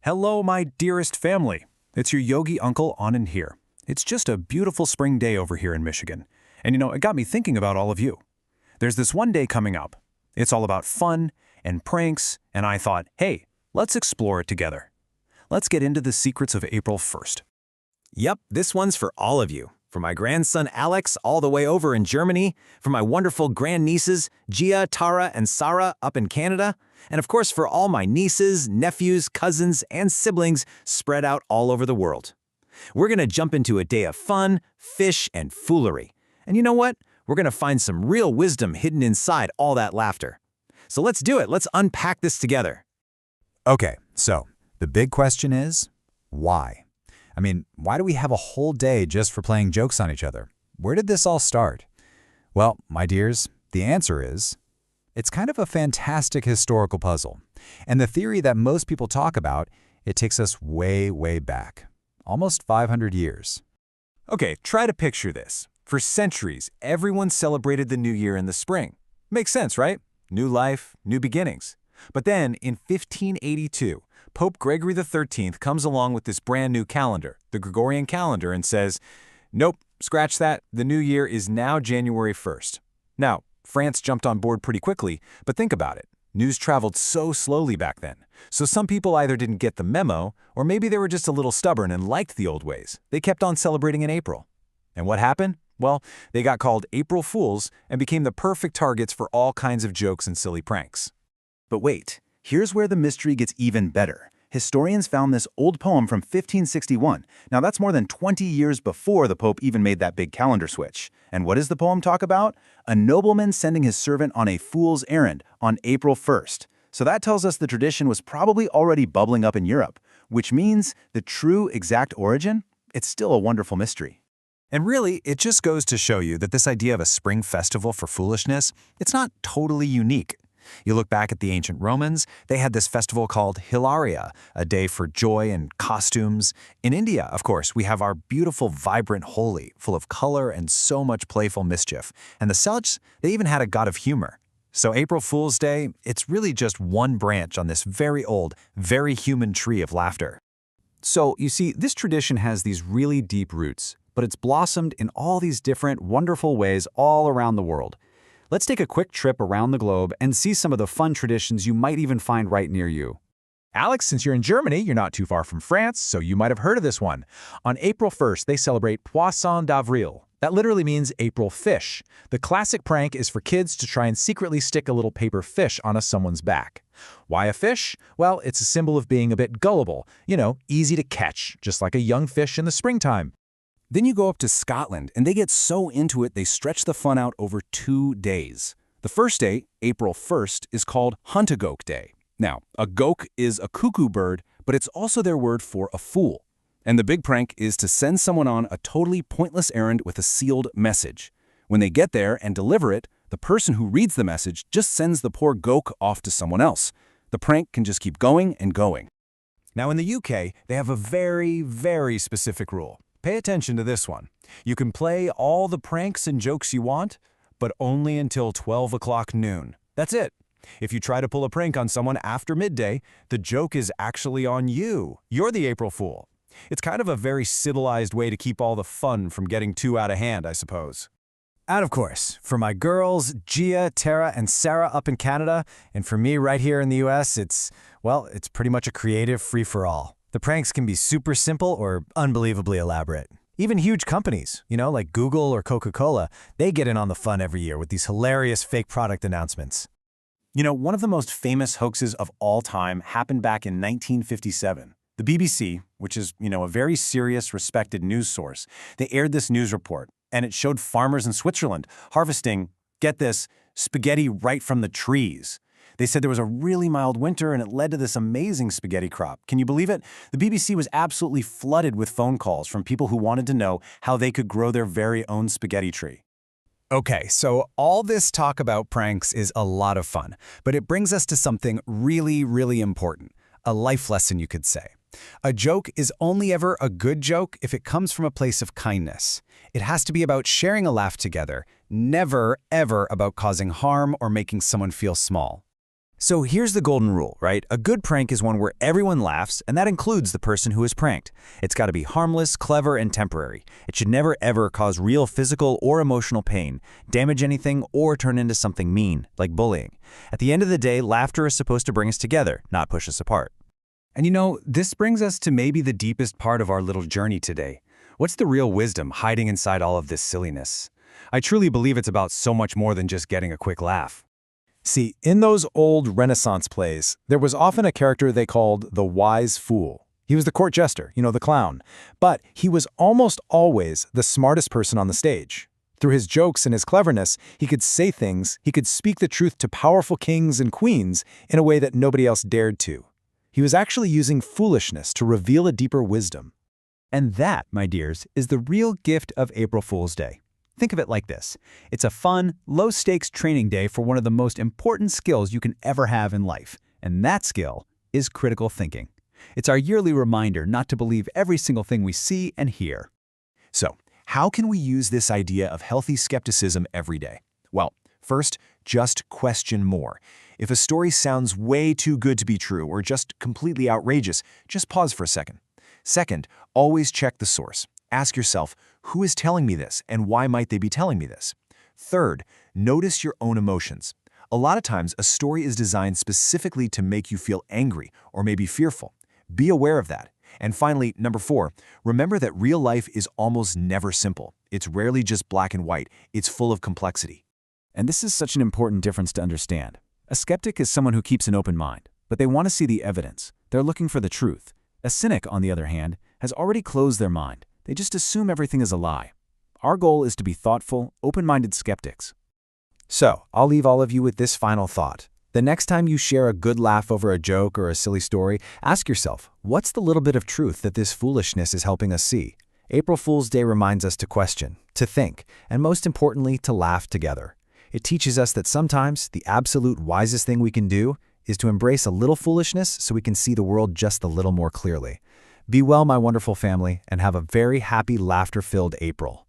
Hello, my dearest family. It's your Yogi uncle on in here. It's just a beautiful spring day over here in Michigan. And it got me thinking about all of you. There's this one day coming up. It's all about fun and pranks, and I thought, hey, let's explore it together. Let's get into the secrets of April 1st. Yep, this one's for all of you. For my grandson Alex, all the way over in Germany, for my wonderful grandnieces Gia, Tara, and Sarah up in Canada, and of course for all my nieces, nephews, cousins, and siblings spread out all over the world. We're gonna jump into a day of fun, fish, and foolery. And you know what? We're gonna find some real wisdom hidden inside all that laughter. So let's do it. Let's unpack this together. Okay, so the big question is, why? Why do we have a whole day just for playing jokes on each other? Where did this all start? Well, my dears, the answer is, it's kind of a fantastic historical puzzle. And the theory that most people talk about, it takes us way, way back. Almost 500 years. Okay, try to picture this. For centuries, everyone celebrated the new year in the spring. Makes sense, right? New life, new beginnings. But then, in 1582, Pope Gregory XIII comes along with this brand new calendar, the Gregorian calendar, and says, nope, scratch that, the new year is now January 1st. Now, France jumped on board pretty quickly, but think about it. News traveled so slowly back then. So some people either didn't get the memo, or maybe they were just a little stubborn and liked the old ways. They kept on celebrating in April. And what happened? Well, they got called April Fools and became the perfect targets for all kinds of jokes and silly pranks. But wait, here's where the mystery gets even better. Historians found this old poem from 1561. Now that's more than 20 years before the Pope even made that big calendar switch. And what does the poem talk about? A nobleman sending his servant on a fool's errand on April 1st. So that tells us the tradition was probably already bubbling up in Europe, which means the true exact origin, it's still a wonderful mystery. And really, it just goes to show you that this idea of a spring festival for foolishness, it's not totally unique. You look back at the ancient Romans, they had this festival called Hilaria, a day for joy and costumes. In India, of course, we have our beautiful, vibrant Holi, full of color and so much playful mischief. And the Celts, they even had a god of humor. So April Fool's Day, it's really just one branch on this very old, very human tree of laughter. So, you see, this tradition has these really deep roots, but it's blossomed in all these different, wonderful ways all around the world. Let's take a quick trip around the globe and see some of the fun traditions you might even find right near you. Alex, since you're in Germany, you're not too far from France, so you might have heard of this one. On April 1st, they celebrate Poisson d'Avril. That literally means April fish. The classic prank is for kids to try and secretly stick a little paper fish on someone's back. Why a fish? Well, it's a symbol of being a bit gullible, easy to catch, just like a young fish in the springtime. Then you go up to Scotland, and they get so into it they stretch the fun out over 2 days. The first day, April 1st, is called Hunt-a-Goak Day. Now, a goak is a cuckoo bird, but it's also their word for a fool. And the big prank is to send someone on a totally pointless errand with a sealed message. When they get there and deliver it, the person who reads the message just sends the poor goak off to someone else. The prank can just keep going and going. Now in the UK, they have a very, very specific rule. Pay attention to this one. You can play all the pranks and jokes you want, but only until 12 o'clock noon. That's it. If you try to pull a prank on someone after midday, the joke is actually on you. You're the April Fool. It's kind of a very civilized way to keep all the fun from getting too out of hand, I suppose. And of course, for my girls, Gia, Tara, and Sarah up in Canada, and for me right here in the US, it's pretty much a creative free-for-all. The pranks can be super simple or unbelievably elaborate. Even huge companies, like Google or Coca-Cola, they get in on the fun every year with these hilarious fake product announcements. One of the most famous hoaxes of all time happened back in 1957. The BBC, which is, a very serious, respected news source, they aired this news report, and it showed farmers in Switzerland harvesting, get this, spaghetti right from the trees. They said there was a really mild winter and it led to this amazing spaghetti crop. Can you believe it? The BBC was absolutely flooded with phone calls from people who wanted to know how they could grow their very own spaghetti tree. Okay, so all this talk about pranks is a lot of fun, but it brings us to something really, really important. A life lesson, you could say. A joke is only ever a good joke if it comes from a place of kindness. It has to be about sharing a laugh together, never, ever about causing harm or making someone feel small. So here's the golden rule, right? A good prank is one where everyone laughs, and that includes the person who is pranked. It's got to be harmless, clever, and temporary. It should never ever cause real physical or emotional pain, damage anything, or turn into something mean, like bullying. At the end of the day, laughter is supposed to bring us together, not push us apart. And you know, this brings us to maybe the deepest part of our little journey today. What's the real wisdom hiding inside all of this silliness? I truly believe it's about so much more than just getting a quick laugh. See, in those old Renaissance plays, there was often a character they called the wise fool. He was the court jester, the clown. But he was almost always the smartest person on the stage. Through his jokes and his cleverness, he could say things, he could speak the truth to powerful kings and queens in a way that nobody else dared to. He was actually using foolishness to reveal a deeper wisdom. And that, my dears, is the real gift of April Fool's Day. Think of it like this. It's a fun, low-stakes training day for one of the most important skills you can ever have in life. And that skill is critical thinking. It's our yearly reminder not to believe every single thing we see and hear. So, how can we use this idea of healthy skepticism every day? Well, first, just question more. If a story sounds way too good to be true or just completely outrageous, just pause for a second. Second, always check the source. Ask yourself, who is telling me this and why might they be telling me this? Third, notice your own emotions. A lot of times, a story is designed specifically to make you feel angry or maybe fearful. Be aware of that. And finally, number 4, remember that real life is almost never simple. It's rarely just black and white. It's full of complexity. And this is such an important difference to understand. A skeptic is someone who keeps an open mind, but they want to see the evidence. They're looking for the truth. A cynic, on the other hand, has already closed their mind. They just assume everything is a lie. Our goal is to be thoughtful, open-minded skeptics. So, I'll leave all of you with this final thought. The next time you share a good laugh over a joke or a silly story, ask yourself, what's the little bit of truth that this foolishness is helping us see? April Fool's Day reminds us to question, to think, and most importantly, to laugh together. It teaches us that sometimes the absolute wisest thing we can do is to embrace a little foolishness so we can see the world just a little more clearly. Be well, my wonderful family, and have a very happy, laughter-filled April.